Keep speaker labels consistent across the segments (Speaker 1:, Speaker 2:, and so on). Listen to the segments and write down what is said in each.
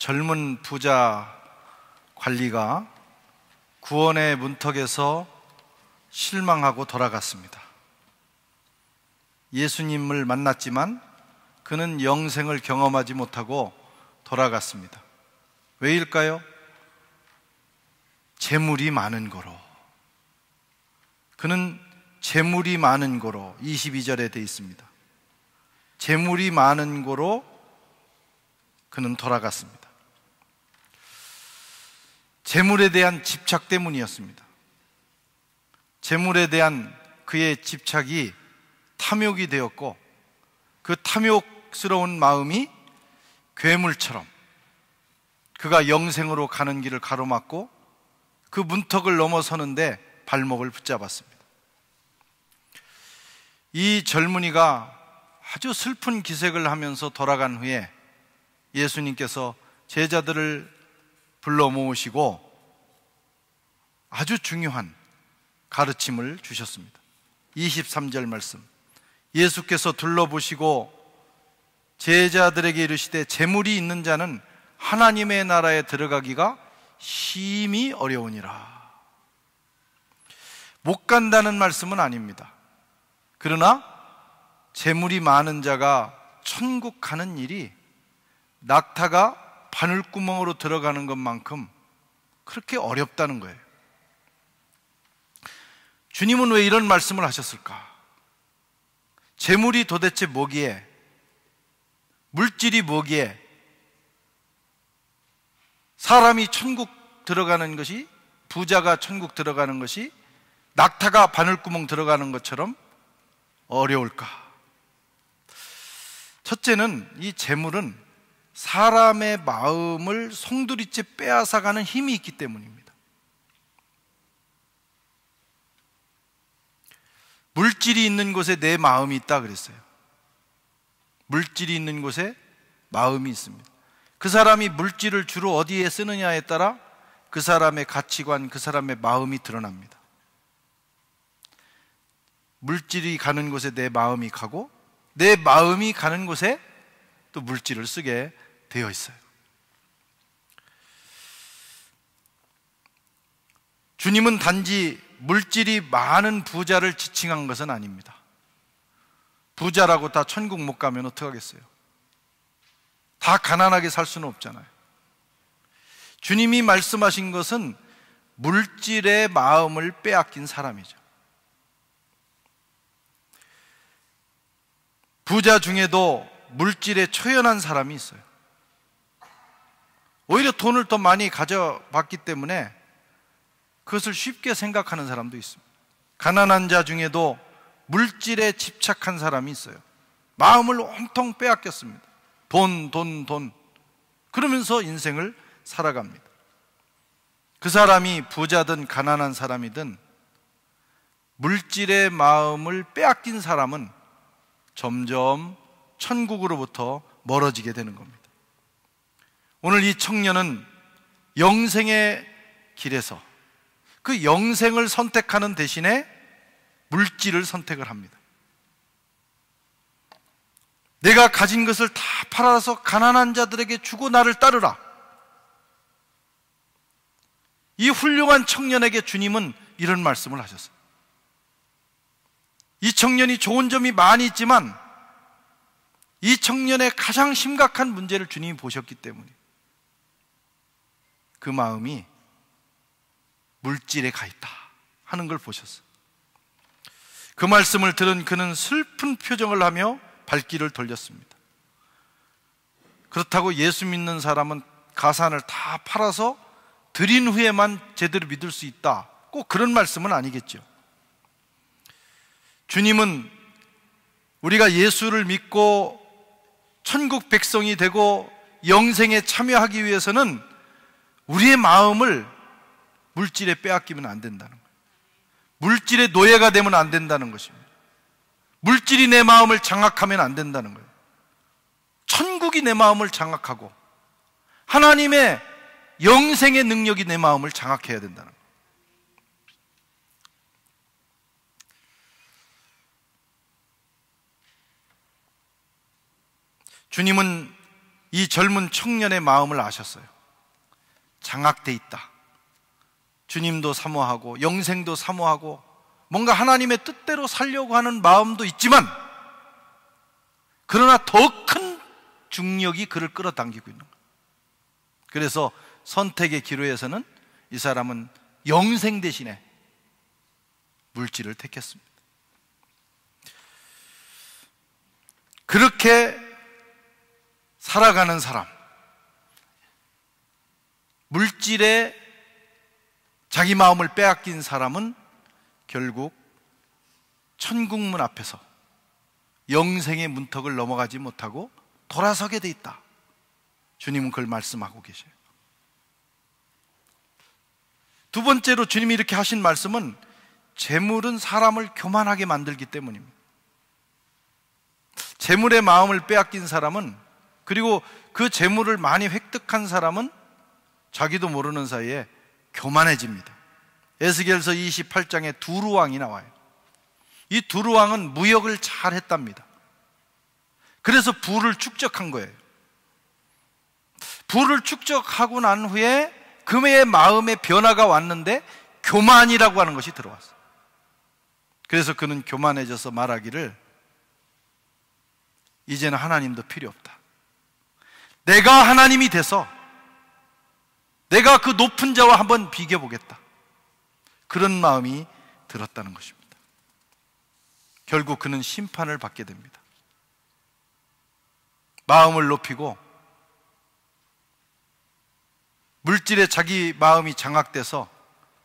Speaker 1: 젊은 부자 관리가 구원의 문턱에서 실망하고 돌아갔습니다. 예수님을 만났지만 그는 영생을 경험하지 못하고 돌아갔습니다. 왜일까요? 재물이 많은 거로. 그는 재물이 많은 거로 22절에 되어 있습니다. 재물이 많은 거로 그는 돌아갔습니다. 재물에 대한 집착 때문이었습니다. 재물에 대한 그의 집착이 탐욕이 되었고, 그 탐욕스러운 마음이 괴물처럼 그가 영생으로 가는 길을 가로막고 그 문턱을 넘어서는데 발목을 붙잡았습니다. 이 젊은이가 아주 슬픈 기색을 하면서 돌아간 후에 예수님께서 제자들을 불러 모으시고 아주 중요한 가르침을 주셨습니다. 23절 말씀, 예수께서 둘러보시고 제자들에게 이르시되 재물이 있는 자는 하나님의 나라에 들어가기가 심히 어려우니라. 못 간다는 말씀은 아닙니다. 그러나 재물이 많은 자가 천국 가는 일이 낙타가 바늘구멍으로 들어가는 것만큼 그렇게 어렵다는 거예요. 주님은 왜 이런 말씀을 하셨을까? 재물이 도대체 뭐기에, 물질이 뭐기에 사람이 천국 들어가는 것이, 부자가 천국 들어가는 것이 낙타가 바늘구멍 들어가는 것처럼 어려울까? 첫째는 이 재물은 사람의 마음을 송두리째 빼앗아가는 힘이 있기 때문입니다. 물질이 있는 곳에 내 마음이 있다 그랬어요. 물질이 있는 곳에 마음이 있습니다. 그 사람이 물질을 주로 어디에 쓰느냐에 따라 그 사람의 가치관, 그 사람의 마음이 드러납니다. 물질이 가는 곳에 내 마음이 가고, 내 마음이 가는 곳에 또 물질을 쓰게 되어 있어요. 주님은 단지 물질이 많은 부자를 지칭한 것은 아닙니다. 부자라고 다 천국 못 가면 어떡하겠어요? 다 가난하게 살 수는 없잖아요. 주님이 말씀하신 것은 물질의 마음을 빼앗긴 사람이죠. 부자 중에도 물질에 초연한 사람이 있어요. 오히려 돈을 더 많이 가져봤기 때문에 그것을 쉽게 생각하는 사람도 있습니다. 가난한 자 중에도 물질에 집착한 사람이 있어요. 마음을 온통 빼앗겼습니다. 돈. 그러면서 인생을 살아갑니다. 그 사람이 부자든 가난한 사람이든 물질의 마음을 빼앗긴 사람은 점점 천국으로부터 멀어지게 되는 겁니다. 오늘 이 청년은 영생의 길에서 그 영생을 선택하는 대신에 물질을 선택을 합니다. 내가 가진 것을 다 팔아서 가난한 자들에게 주고 나를 따르라. 이 훌륭한 청년에게 주님은 이런 말씀을 하셨어요. 이 청년이 좋은 점이 많이 있지만 이 청년의 가장 심각한 문제를 주님이 보셨기 때문에 그 마음이 물질에 가 있다 하는 걸 보셨어요. 그 말씀을 들은 그는 슬픈 표정을 하며 발길을 돌렸습니다. 그렇다고 예수 믿는 사람은 가산을 다 팔아서 드린 후에만 제대로 믿을 수 있다, 꼭 그런 말씀은 아니겠죠. 주님은 우리가 예수를 믿고 천국 백성이 되고 영생에 참여하기 위해서는 우리의 마음을 물질에 빼앗기면 안 된다는 거예요. 물질의 노예가 되면 안 된다는 것입니다. 물질이 내 마음을 장악하면 안 된다는 거예요. 천국이 내 마음을 장악하고 하나님의 영생의 능력이 내 마음을 장악해야 된다는 거예요. 주님은 이 젊은 청년의 마음을 아셨어요. 장악돼 있다. 주님도 사모하고 영생도 사모하고 뭔가 하나님의 뜻대로 살려고 하는 마음도 있지만, 그러나 더 큰 중력이 그를 끌어당기고 있는 거예요. 그래서 선택의 기로에서는 이 사람은 영생 대신에 물질을 택했습니다. 그렇게 살아가는 사람, 물질에 자기 마음을 빼앗긴 사람은 결국 천국문 앞에서 영생의 문턱을 넘어가지 못하고 돌아서게 돼 있다. 주님은 그걸 말씀하고 계셔요. 두 번째로 주님이 이렇게 하신 말씀은 재물은 사람을 교만하게 만들기 때문입니다. 재물의 마음을 빼앗긴 사람은, 그리고 그 재물을 많이 획득한 사람은 자기도 모르는 사이에 교만해집니다. 에스겔서 28장에 두루왕이 나와요. 이 두루왕은 무역을 잘 했답니다. 그래서 부를 축적한 거예요. 부를 축적하고 난 후에 그의 마음에 변화가 왔는데 교만이라고 하는 것이 들어왔어요. 그래서 그는 교만해져서 말하기를, 이제는 하나님도 필요 없다. 내가 하나님이 돼서 내가 그 높은 자와 한번 비교보겠다. 그런 마음이 들었다는 것입니다. 결국 그는 심판을 받게 됩니다. 마음을 높이고 물질에 자기 마음이 장악돼서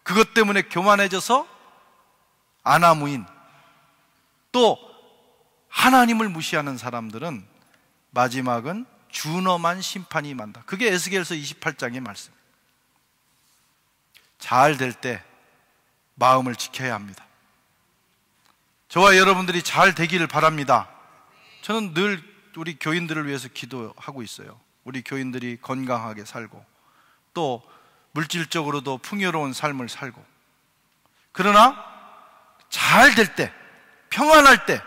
Speaker 1: 그것 때문에 교만해져서 아나무인, 또 하나님을 무시하는 사람들은 마지막은 준엄한 심판이 임한다. 그게 에스겔서 28장의 말씀. 잘 될 때 마음을 지켜야 합니다. 저와 여러분들이 잘 되기를 바랍니다. 저는 늘 우리 교인들을 위해서 기도하고 있어요. 우리 교인들이 건강하게 살고 또 물질적으로도 풍요로운 삶을 살고, 그러나 잘 될 때, 평안할 때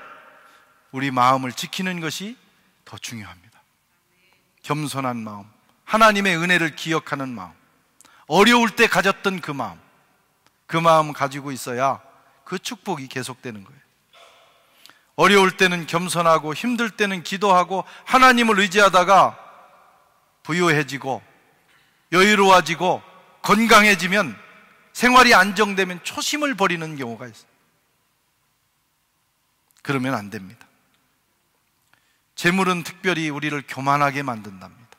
Speaker 1: 우리 마음을 지키는 것이 더 중요합니다. 겸손한 마음, 하나님의 은혜를 기억하는 마음, 어려울 때 가졌던 그 마음 가지고 있어야 그 축복이 계속되는 거예요. 어려울 때는 겸손하고 힘들 때는 기도하고 하나님을 의지하다가 부유해지고 여유로워지고 건강해지면, 생활이 안정되면 초심을 버리는 경우가 있어요. 그러면 안 됩니다. 재물은 특별히 우리를 교만하게 만든답니다.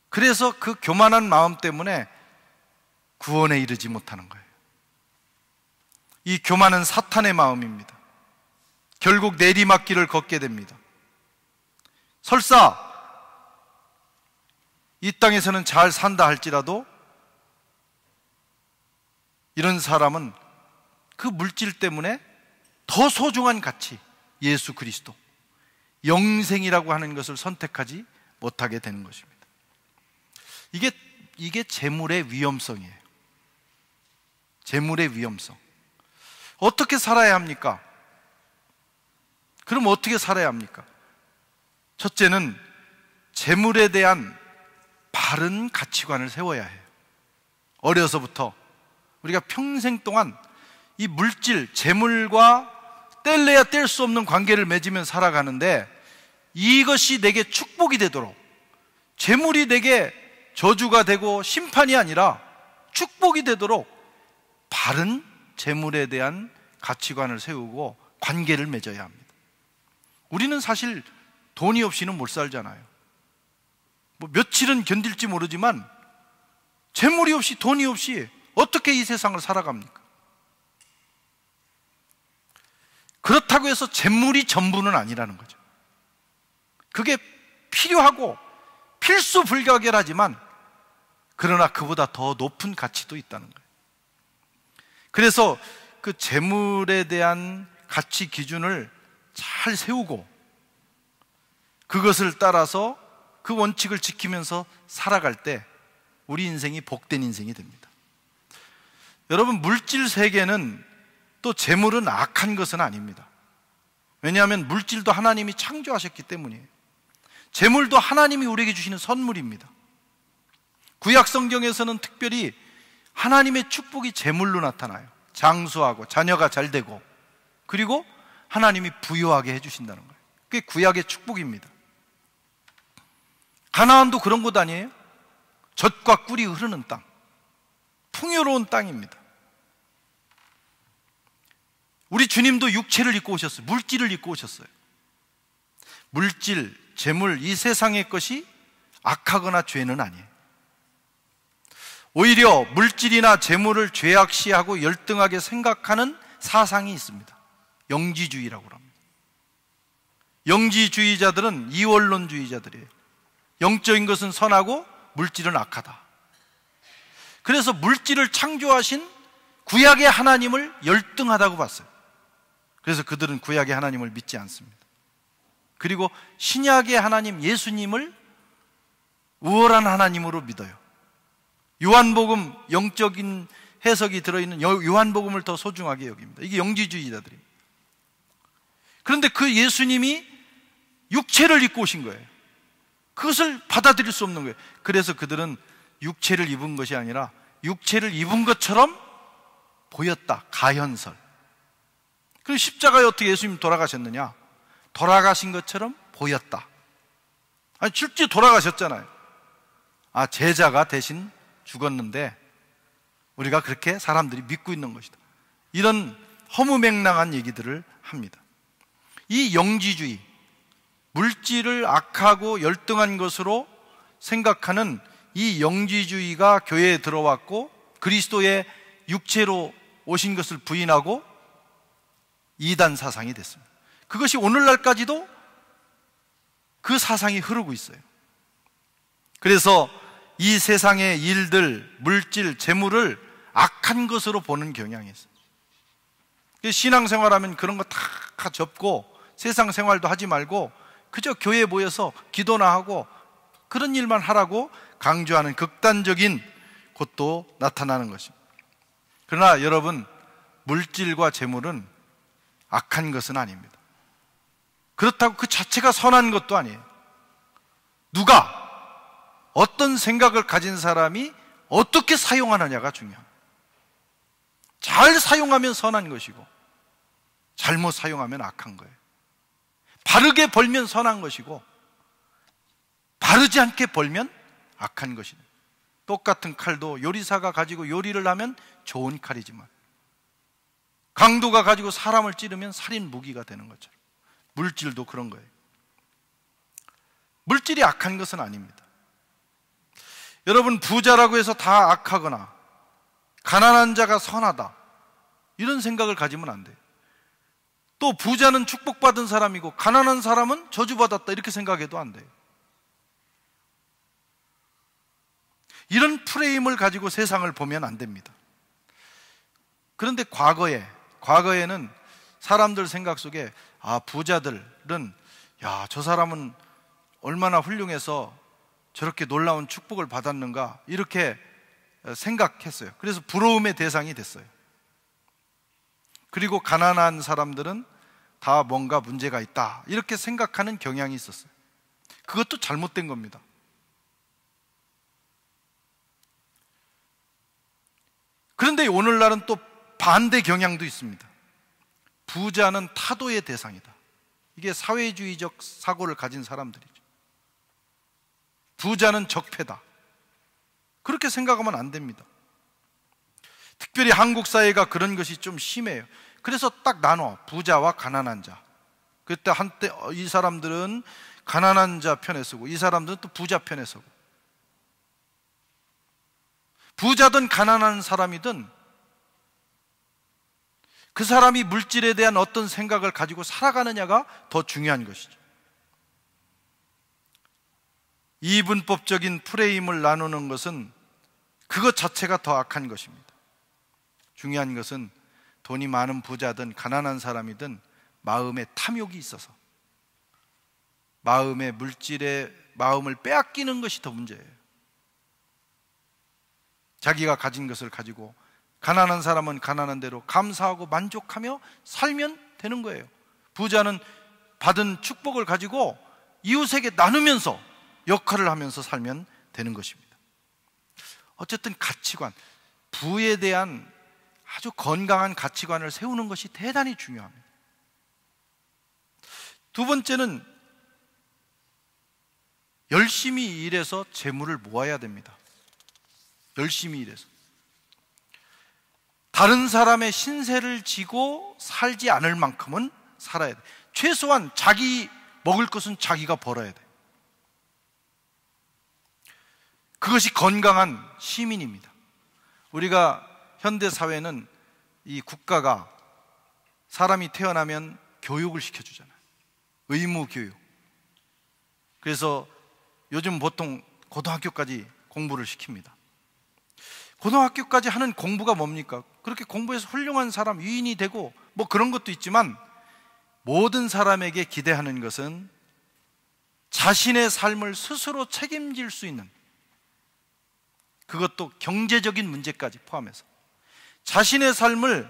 Speaker 1: 그래서 그 교만한 마음 때문에 구원에 이르지 못하는 거예요. 이 교만은 사탄의 마음입니다. 결국 내리막길을 걷게 됩니다. 설사 이 땅에서는 잘 산다 할지라도 이런 사람은 그 물질 때문에 더 소중한 가치, 예수 그리스도, 영생이라고 하는 것을 선택하지 못하게 되는 것입니다. 이게 재물의 위험성이에요. 재물의 위험성. 어떻게 살아야 합니까? 그럼 어떻게 살아야 합니까? 첫째는 재물에 대한 바른 가치관을 세워야 해요. 어려서부터 우리가 평생 동안 이 물질, 재물과 뗄래야 뗄 수 없는 관계를 맺으며 살아가는데, 이것이 내게 축복이 되도록, 재물이 내게 저주가 되고 심판이 아니라 축복이 되도록 바른 재물에 대한 가치관을 세우고 관계를 맺어야 합니다. 우리는 사실 돈이 없이는 못 살잖아요. 뭐 며칠은 견딜지 모르지만 재물이 없이, 돈이 없이 어떻게 이 세상을 살아갑니까? 그렇다고 해서 재물이 전부는 아니라는 거죠. 그게 필요하고 필수불가결하지만, 그러나 그보다 더 높은 가치도 있다는 거예요. 그래서 그 재물에 대한 가치 기준을 잘 세우고 그것을 따라서 그 원칙을 지키면서 살아갈 때 우리 인생이 복된 인생이 됩니다. 여러분, 물질 세계는, 또 재물은 악한 것은 아닙니다. 왜냐하면 물질도 하나님이 창조하셨기 때문이에요. 재물도 하나님이 우리에게 주시는 선물입니다. 구약 성경에서는 특별히 하나님의 축복이 재물로 나타나요. 장수하고 자녀가 잘 되고, 그리고 하나님이 부유하게 해주신다는 거예요. 그게 구약의 축복입니다. 가나안도 그런 곳 아니에요? 젖과 꿀이 흐르는 땅, 풍요로운 땅입니다. 우리 주님도 육체를 입고 오셨어요. 물질을 입고 오셨어요. 물질, 재물, 이 세상의 것이 악하거나 죄는 아니에요. 오히려 물질이나 재물을 죄악시하고 열등하게 생각하는 사상이 있습니다. 영지주의라고 합니다. 영지주의자들은 이원론주의자들이에요. 영적인 것은 선하고 물질은 악하다. 그래서 물질을 창조하신 구약의 하나님을 열등하다고 봤어요. 그래서 그들은 구약의 하나님을 믿지 않습니다. 그리고 신약의 하나님 예수님을 우월한 하나님으로 믿어요. 요한복음, 영적인 해석이 들어있는 요한복음을 더 소중하게 여깁니다. 이게 영지주의자들입니다. 그런데 그 예수님이 육체를 입고 오신 거예요. 그것을 받아들일 수 없는 거예요. 그래서 그들은 육체를 입은 것이 아니라 육체를 입은 것처럼 보였다. 가현설. 그럼 십자가에 어떻게 예수님 돌아가셨느냐? 돌아가신 것처럼 보였다. 아니, 실제 돌아가셨잖아요. 아, 제자가 대신 죽었는데 우리가 그렇게 사람들이 믿고 있는 것이다. 이런 허무맹랑한 얘기들을 합니다. 이 영지주의, 물질을 악하고 열등한 것으로 생각하는 이 영지주의가 교회에 들어왔고, 그리스도의 육체로 오신 것을 부인하고 이단 사상이 됐습니다. 그것이 오늘날까지도 그 사상이 흐르고 있어요. 그래서 이 세상의 일들, 물질, 재물을 악한 것으로 보는 경향이 있어요. 신앙생활하면 그런 거 다 접고 세상 생활도 하지 말고 그저 교회에 모여서 기도나 하고 그런 일만 하라고 강조하는 극단적인 것도 나타나는 것입니다. 그러나 여러분, 물질과 재물은 악한 것은 아닙니다. 그렇다고 그 자체가 선한 것도 아니에요. 누가, 어떤 생각을 가진 사람이 어떻게 사용하느냐가 중요합니다. 잘 사용하면 선한 것이고 잘못 사용하면 악한 거예요. 바르게 벌면 선한 것이고 바르지 않게 벌면 악한 것입니다. 똑같은 칼도 요리사가 가지고 요리를 하면 좋은 칼이지만 강도가 가지고 사람을 찌르면 살인 무기가 되는 것처럼 물질도 그런 거예요. 물질이 악한 것은 아닙니다. 여러분, 부자라고 해서 다 악하거나 가난한 자가 선하다, 이런 생각을 가지면 안 돼요. 또 부자는 축복받은 사람이고 가난한 사람은 저주받았다, 이렇게 생각해도 안 돼요. 이런 프레임을 가지고 세상을 보면 안 됩니다. 그런데 과거에는 사람들 생각 속에, 아, 부자들은, 야, 저 사람은 얼마나 훌륭해서 저렇게 놀라운 축복을 받았는가, 이렇게 생각했어요. 그래서 부러움의 대상이 됐어요. 그리고 가난한 사람들은 다 뭔가 문제가 있다, 이렇게 생각하는 경향이 있었어요. 그것도 잘못된 겁니다. 그런데 오늘날은 또 반대 경향도 있습니다. 부자는 타도의 대상이다. 이게 사회주의적 사고를 가진 사람들이죠. 부자는 적폐다, 그렇게 생각하면 안 됩니다. 특별히 한국 사회가 그런 것이 좀 심해요. 그래서 딱 나눠, 부자와 가난한 자. 그때 한때 이 사람들은 가난한 자 편에 서고 이 사람들은 또 부자 편에 서고. 부자든 가난한 사람이든 그 사람이 물질에 대한 어떤 생각을 가지고 살아가느냐가 더 중요한 것이죠. 이분법적인 프레임을 나누는 것은 그것 자체가 더 악한 것입니다. 중요한 것은 돈이 많은 부자든 가난한 사람이든 마음에 탐욕이 있어서 마음의 물질의 마음을 빼앗기는 것이 더 문제예요. 자기가 가진 것을 가지고 가난한 사람은 가난한 대로 감사하고 만족하며 살면 되는 거예요. 부자는 받은 축복을 가지고 이웃에게 나누면서 역할을 하면서 살면 되는 것입니다. 어쨌든 가치관, 부에 대한 아주 건강한 가치관을 세우는 것이 대단히 중요합니다. 두 번째는 열심히 일해서 재물을 모아야 됩니다. 열심히 일해서. 다른 사람의 신세를 지고 살지 않을 만큼은 살아야 돼. 최소한 자기 먹을 것은 자기가 벌어야 돼. 그것이 건강한 시민입니다. 우리가 현대 사회는 이 국가가 사람이 태어나면 교육을 시켜주잖아요. 의무 교육. 그래서 요즘 보통 고등학교까지 공부를 시킵니다. 고등학교까지 하는 공부가 뭡니까? 그렇게 공부해서 훌륭한 사람, 위인이 되고 뭐 그런 것도 있지만, 모든 사람에게 기대하는 것은 자신의 삶을 스스로 책임질 수 있는, 그것도 경제적인 문제까지 포함해서 자신의 삶을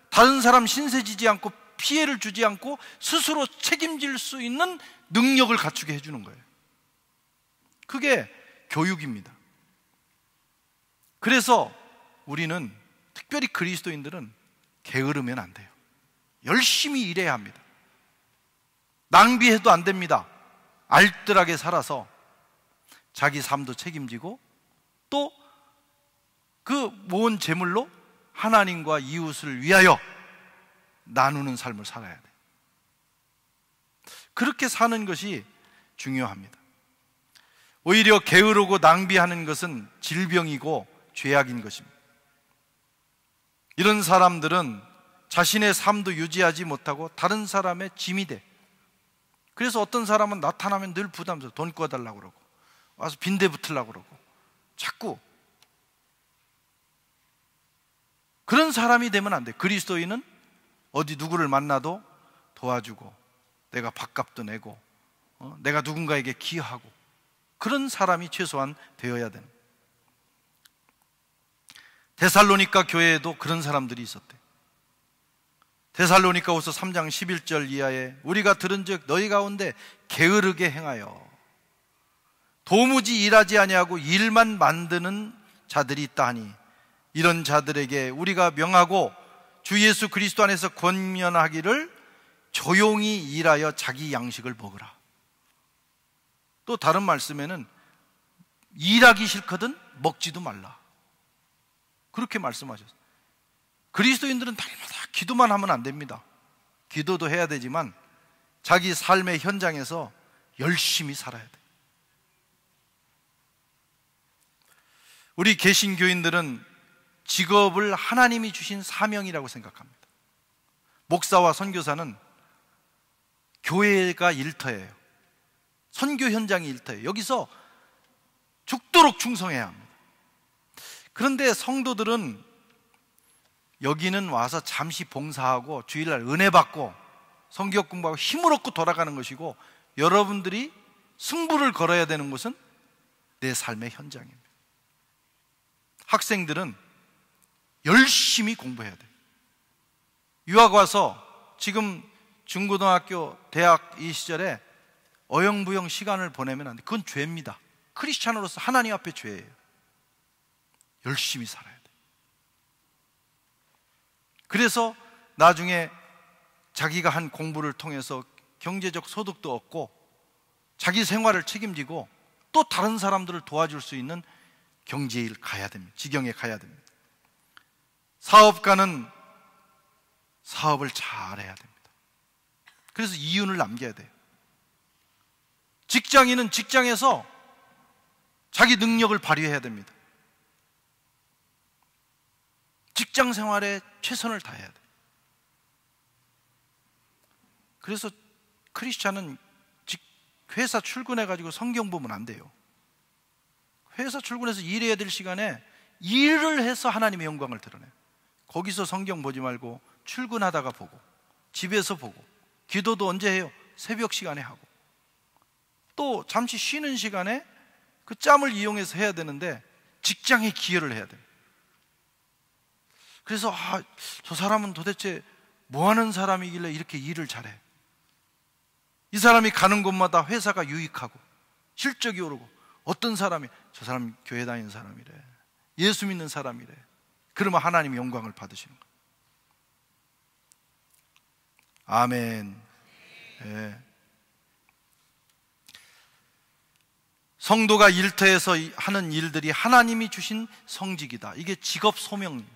Speaker 1: 다른 사람 신세지지 않고 피해를 주지 않고 스스로 책임질 수 있는 능력을 갖추게 해주는 거예요. 그게 교육입니다. 그래서 우리는, 특별히 그리스도인들은 게으르면 안 돼요. 열심히 일해야 합니다. 낭비해도 안 됩니다. 알뜰하게 살아서 자기 삶도 책임지고 또 그 모은 재물로 하나님과 이웃을 위하여 나누는 삶을 살아야 돼요. 그렇게 사는 것이 중요합니다. 오히려 게으르고 낭비하는 것은 질병이고 죄악인 것입니다. 이런 사람들은 자신의 삶도 유지하지 못하고 다른 사람의 짐이 돼. 그래서 어떤 사람은 나타나면 늘 부담스러워. 돈 꿔달라고 그러고 와서 빈대 붙으려고 그러고 자꾸 그런 사람이 되면 안 돼. 그리스도인은 어디 누구를 만나도 도와주고 내가 밥값도 내고 내가 누군가에게 기여하고 그런 사람이 최소한 되어야 되는. 데살로니가 교회에도 그런 사람들이 있었대. 데살로니가후서 3장 11절 이하에 우리가 들은즉 너희 가운데 게으르게 행하여 도무지 일하지 아니하고 일만 만드는 자들이 있다 하니 이런 자들에게 우리가 명하고 주 예수 그리스도 안에서 권면하기를 조용히 일하여 자기 양식을 먹으라. 또 다른 말씀에는 일하기 싫거든 먹지도 말라. 그렇게 말씀하셨어요. 그리스도인들은 날마다 기도만 하면 안 됩니다. 기도도 해야 되지만 자기 삶의 현장에서 열심히 살아야 돼요. 우리 개신교인들은 직업을 하나님이 주신 사명이라고 생각합니다. 목사와 선교사는 교회가 일터예요. 선교 현장이 일터예요. 여기서 죽도록 충성해야 합니다. 그런데 성도들은 여기는 와서 잠시 봉사하고 주일날 은혜 받고 성경 공부하고 힘을 얻고 돌아가는 것이고, 여러분들이 승부를 걸어야 되는 곳은 내 삶의 현장입니다. 학생들은 열심히 공부해야 돼요. 유학 와서 지금 중고등학교, 대학 이 시절에 어영부영 시간을 보내면 안 돼. 그건 죄입니다. 크리스찬으로서 하나님 앞에 죄예요. 열심히 살아야 돼. 그래서 나중에 자기가 한 공부를 통해서 경제적 소득도 얻고 자기 생활을 책임지고 또 다른 사람들을 도와줄 수 있는 경제일 가야 됩니다. 지경에 가야 됩니다. 사업가는 사업을 잘해야 됩니다. 그래서 이윤을 남겨야 돼요. 직장인은 직장에서 자기 능력을 발휘해야 됩니다. 직장 생활에 최선을 다해야 돼요. 그래서 크리스찬은 회사 출근해가지고 성경 보면 안 돼요. 회사 출근해서 일해야 될 시간에 일을 해서 하나님의 영광을 드러내요. 거기서 성경 보지 말고 출근하다가 보고 집에서 보고, 기도도 언제 해요? 새벽 시간에 하고, 또 잠시 쉬는 시간에 그 짬을 이용해서 해야 되는데 직장에 기여를 해야 돼요. 그래서 저 사람은 도대체 뭐 하는 사람이길래 이렇게 일을 잘해? 이 사람이 가는 곳마다 회사가 유익하고 실적이 오르고, 어떤 사람이 저 사람 교회 다니는 사람이래, 예수 믿는 사람이래, 그러면 하나님이 영광을 받으시는 거예요. 아멘. 네. 성도가 일터에서 하는 일들이 하나님이 주신 성직이다. 이게 직업 소명입니다.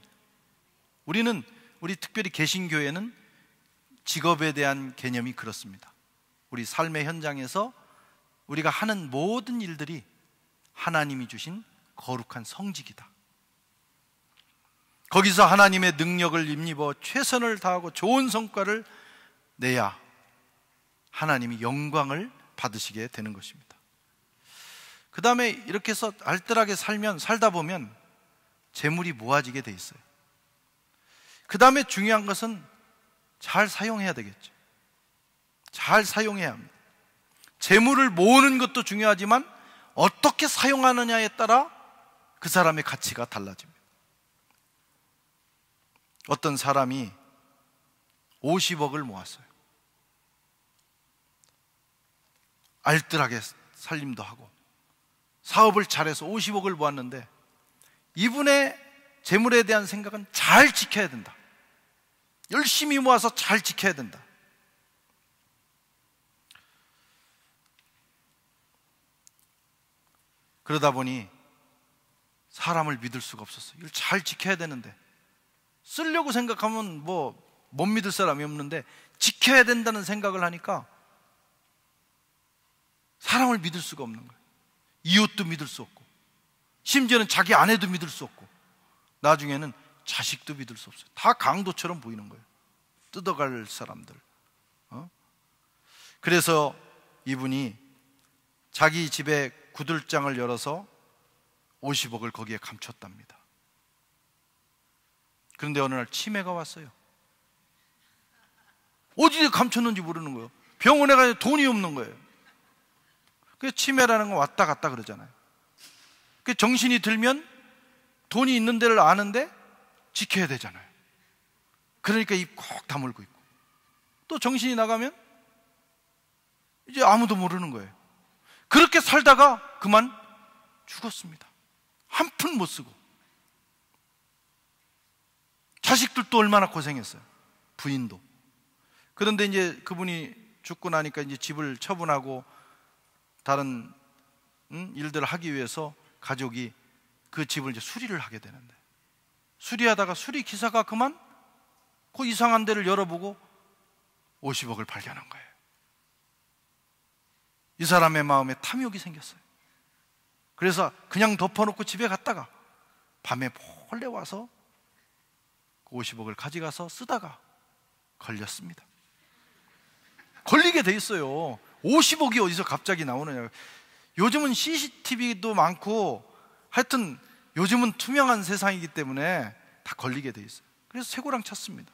Speaker 1: 우리 특별히 개신교회는 직업에 대한 개념이 그렇습니다. 우리 삶의 현장에서 우리가 하는 모든 일들이 하나님이 주신 거룩한 성직이다. 거기서 하나님의 능력을 힘입어 최선을 다하고 좋은 성과를 내야 하나님이 영광을 받으시게 되는 것입니다. 그 다음에 이렇게 해서 알뜰하게 살다 보면 재물이 모아지게 돼 있어요. 그 다음에 중요한 것은 잘 사용해야 되겠죠. 잘 사용해야 합니다. 재물을 모으는 것도 중요하지만 어떻게 사용하느냐에 따라 그 사람의 가치가 달라집니다. 어떤 사람이 50억을 모았어요. 알뜰하게 살림도 하고 사업을 잘해서 50억을 모았는데, 이분의 재물에 대한 생각은 잘 지켜야 된다, 열심히 모아서 잘 지켜야 된다. 그러다 보니 사람을 믿을 수가 없었어요. 이걸 잘 지켜야 되는데, 쓰려고 생각하면 못 믿을 사람이 없는데 지켜야 된다는 생각을 하니까 사람을 믿을 수가 없는 거예요. 이웃도 믿을 수 없고, 심지어는 자기 아내도 믿을 수 없고, 나중에는 자식도 믿을 수 없어요. 다 강도처럼 보이는 거예요. 뜯어갈 사람들. 그래서 이분이 자기 집에 구들장을 열어서 50억을 거기에 감췄답니다. 그런데 어느 날 치매가 왔어요. 어디에 감췄는지 모르는 거예요. 병원에 가서 돈이 없는 거예요. 그 치매라는 건 왔다 갔다 그러잖아요. 그 정신이 들면 돈이 있는 데를 아는데 지켜야 되잖아요. 그러니까 입 콕 다물고 있고, 또 정신이 나가면 이제 아무도 모르는 거예요. 그렇게 살다가 그만 죽었습니다. 한 푼 못 쓰고. 자식들도 얼마나 고생했어요. 부인도. 그런데 이제 그분이 죽고 나니까 이제 집을 처분하고 다른 일들을 하기 위해서 가족이 그 집을 이제 수리를 하게 되는데, 수리하다가 수리 기사가 그만 그 이상한 데를 열어보고 50억을 발견한 거예요. 이 사람의 마음에 탐욕이 생겼어요. 그래서 그냥 덮어놓고 집에 갔다가 밤에 몰래 와서 그 50억을 가져가서 쓰다가 걸렸습니다. 걸리게 돼 있어요. 50억이 어디서 갑자기 나오느냐. 요즘은 CCTV도 많고 하여튼 요즘은 투명한 세상이기 때문에 다 걸리게 돼 있어요. 그래서 쇠고랑 찼습니다.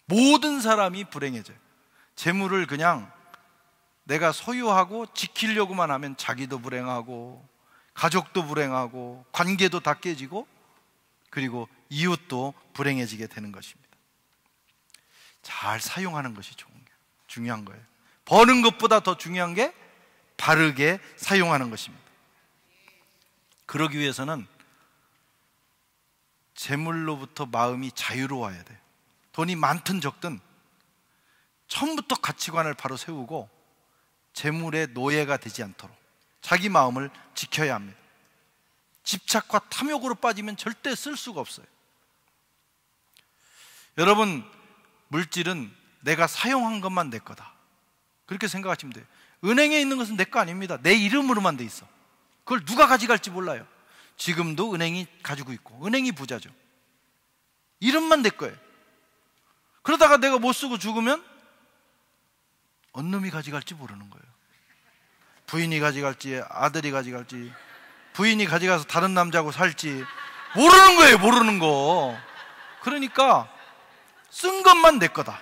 Speaker 1: 모든 사람이 불행해져요. 재물을 그냥 내가 소유하고 지키려고만 하면 자기도 불행하고, 가족도 불행하고, 관계도 다 깨지고, 그리고 이웃도 불행해지게 되는 것입니다. 잘 사용하는 것이 중요한 거예요. 버는 것보다 더 중요한 게 바르게 사용하는 것입니다. 그러기 위해서는 재물로부터 마음이 자유로워야 돼요. 돈이 많든 적든 처음부터 가치관을 바로 세우고 재물의 노예가 되지 않도록 자기 마음을 지켜야 합니다. 집착과 탐욕으로 빠지면 절대 쓸 수가 없어요. 여러분, 물질은 내가 사용한 것만 내 거다, 그렇게 생각하시면 돼요. 은행에 있는 것은 내 거 아닙니다. 내 이름으로만 돼 있어. 그걸 누가 가져갈지 몰라요. 지금도 은행이 가지고 있고, 은행이 부자죠. 이름만 내 거예요. 그러다가 내가 못 쓰고 죽으면 어느 놈이 가져갈지 모르는 거예요. 부인이 가져갈지, 아들이 가져갈지, 부인이 가져가서 다른 남자하고 살지 모르는 거예요. 모르는 거. 그러니까 쓴 것만 내 거다.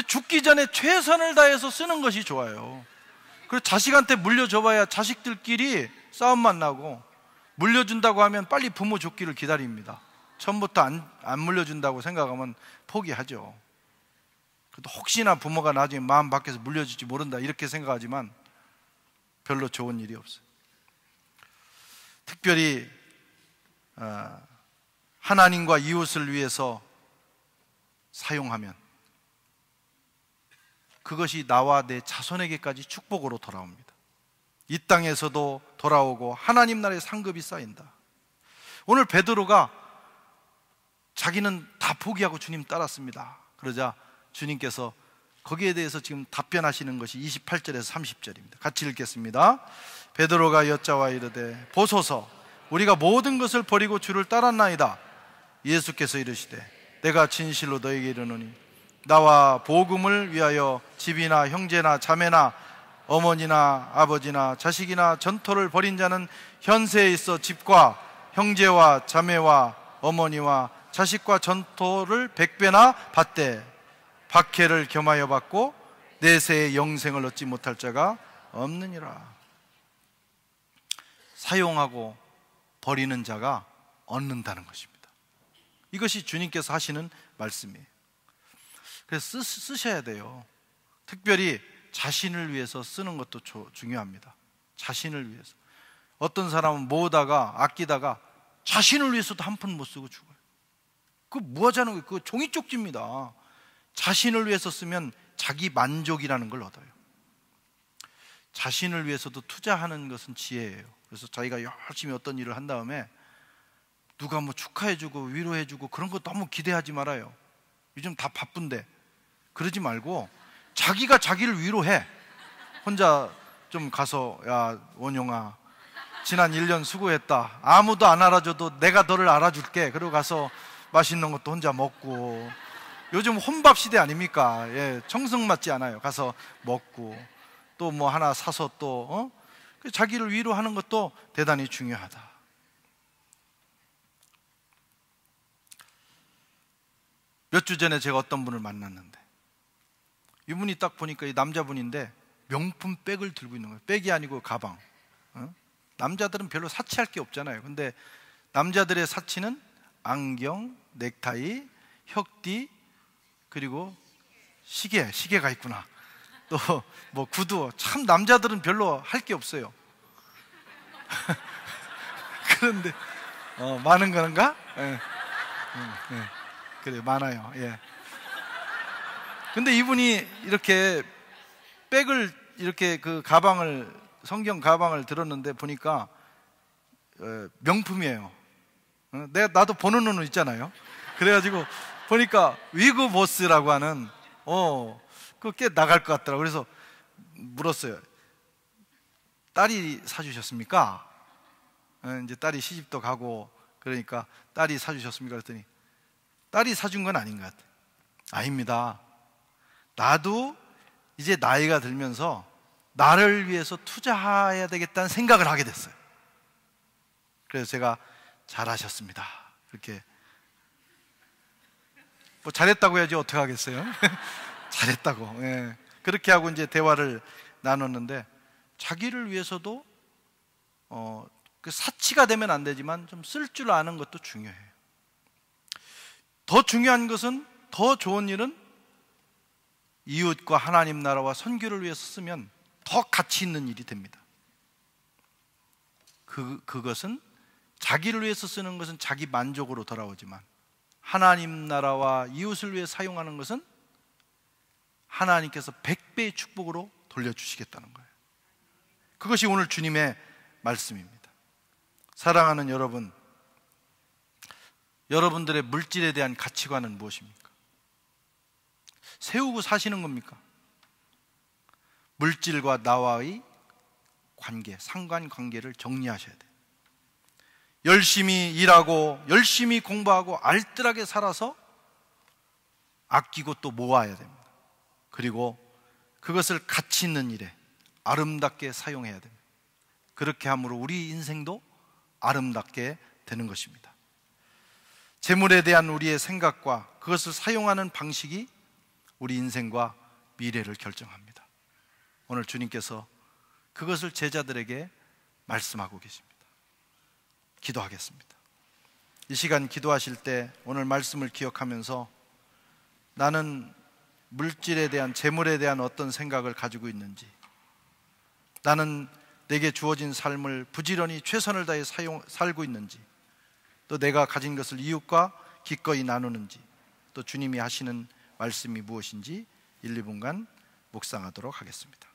Speaker 1: 죽기 전에 최선을 다해서 쓰는 것이 좋아요. 그리고 자식한테 물려줘봐야 자식들끼리 싸움만 나고, 물려준다고 하면 빨리 부모 죽기를 기다립니다. 처음부터 안 물려준다고 생각하면 포기하죠. 그래도 혹시나 부모가 나중에 마음 바뀌어서 물려줄지 모른다 이렇게 생각하지만 별로 좋은 일이 없어요. 특별히 하나님과 이웃을 위해서 사용하면 그것이 나와 내 자손에게까지 축복으로 돌아옵니다. 이 땅에서도 돌아오고 하나님 나라의 상급이 쌓인다. 오늘 베드로가 자기는 다 포기하고 주님 따랐습니다. 그러자 주님께서 거기에 대해서 지금 답변하시는 것이 28절에서 30절입니다. 같이 읽겠습니다. 베드로가 여짜와 이르되 보소서 우리가 모든 것을 버리고 주를 따랐나이다. 예수께서 이르시되 내가 진실로 너에게 이르노니 나와 복음을 위하여 집이나 형제나 자매나 어머니나 아버지나 자식이나 전토를 벌인 자는 현세에 있어 집과 형제와 자매와 어머니와 자식과 전토를 100배나 받되 박해를 겸하여 받고 내세의 영생을 얻지 못할 자가 없느니라. 사용하고 버리는 자가 얻는다는 것입니다. 이것이 주님께서 하시는 말씀이에요. 그래서 쓰셔야 돼요. 특별히 자신을 위해서 쓰는 것도 중요합니다. 자신을 위해서. 어떤 사람은 모으다가 아끼다가 자신을 위해서도 한 푼 못 쓰고 죽어요. 그거 뭐 하자는 거예요? 그거 종이 쪽지입니다. 자신을 위해서 쓰면 자기 만족이라는 걸 얻어요. 자신을 위해서도 투자하는 것은 지혜예요. 그래서 자기가 열심히 어떤 일을 한 다음에 누가 뭐 축하해주고 위로해주고 그런 거 너무 기대하지 말아요. 요즘 다 바쁜데 그러지 말고 자기가 자기를 위로해. 혼자 좀 가서 야 원용아 지난 1년 수고했다. 아무도 안 알아줘도 내가 너를 알아줄게. 그리고 가서 맛있는 것도 혼자 먹고. 요즘 혼밥 시대 아닙니까? 예, 청승맞지 않아요. 가서 먹고 또 뭐 하나 사서 또 자기를 위로하는 것도 대단히 중요하다. 몇 주 전에 제가 어떤 분을 만났는데 이분이 딱 보니까 이 남자분인데 명품 백을 들고 있는 거예요. 백이 아니고 가방. 남자들은 별로 사치할 게 없잖아요. 근데 남자들의 사치는 안경, 넥타이, 혁띠, 그리고 시계가 있구나. 또 뭐 구두. 참 남자들은 별로 할 게 없어요. 그런데 많은 건가? 예. 그래 많아요. 예. 근데 이분이 이렇게 백을 이렇게 그 가방을 성경 가방을 들었는데 보니까 명품이에요. 나도 보는 눈은 있잖아요. 그래가지고 보니까 위그보스라고 하는 그거 꽤 나갈 것 같더라고요. 그래서 물었어요. 딸이 사주셨습니까? 이제 딸이 시집도 가고 그러니까 딸이 사주셨습니까? 그랬더니 딸이 사준 건 아닌 것 같아요. 아닙니다. 나도 이제 나이가 들면서 나를 위해서 투자해야 되겠다는 생각을 하게 됐어요. 그래서 제가 잘하셨습니다. 이렇게 뭐 잘했다고 해야지 어떻게 하겠어요? 잘했다고. 예. 그렇게 하고 이제 대화를 나눴는데 자기를 위해서도 그 사치가 되면 안 되지만 좀 쓸 줄 아는 것도 중요해요. 더 중요한 것은 더 좋은 일은 이웃과 하나님 나라와 선교를 위해서 쓰면 더 가치 있는 일이 됩니다. 그것은 자기를 위해서 쓰는 것은 자기 만족으로 돌아오지만 하나님 나라와 이웃을 위해 사용하는 것은 하나님께서 100배의 축복으로 돌려주시겠다는 거예요. 그것이 오늘 주님의 말씀입니다. 사랑하는 여러분, 여러분들의 물질에 대한 가치관은 무엇입니까? 세우고 사시는 겁니까? 물질과 나와의 관계, 상관관계를 정리하셔야 돼요. 열심히 일하고 열심히 공부하고 알뜰하게 살아서 아끼고 또 모아야 됩니다. 그리고 그것을 가치 있는 일에 아름답게 사용해야 됩니다. 그렇게 함으로 우리 인생도 아름답게 되는 것입니다. 재물에 대한 우리의 생각과 그것을 사용하는 방식이 우리 인생과 미래를 결정합니다. 오늘 주님께서 그것을 제자들에게 말씀하고 계십니다. 기도하겠습니다. 이 시간 기도하실 때 오늘 말씀을 기억하면서 나는 물질에 대한, 재물에 대한 어떤 생각을 가지고 있는지, 나는 내게 주어진 삶을 부지런히 최선을 다해 살고 있는지, 또 내가 가진 것을 이웃과 기꺼이 나누는지, 또 주님이 하시는 말씀이 무엇인지 1, 2분간 묵상하도록 하겠습니다.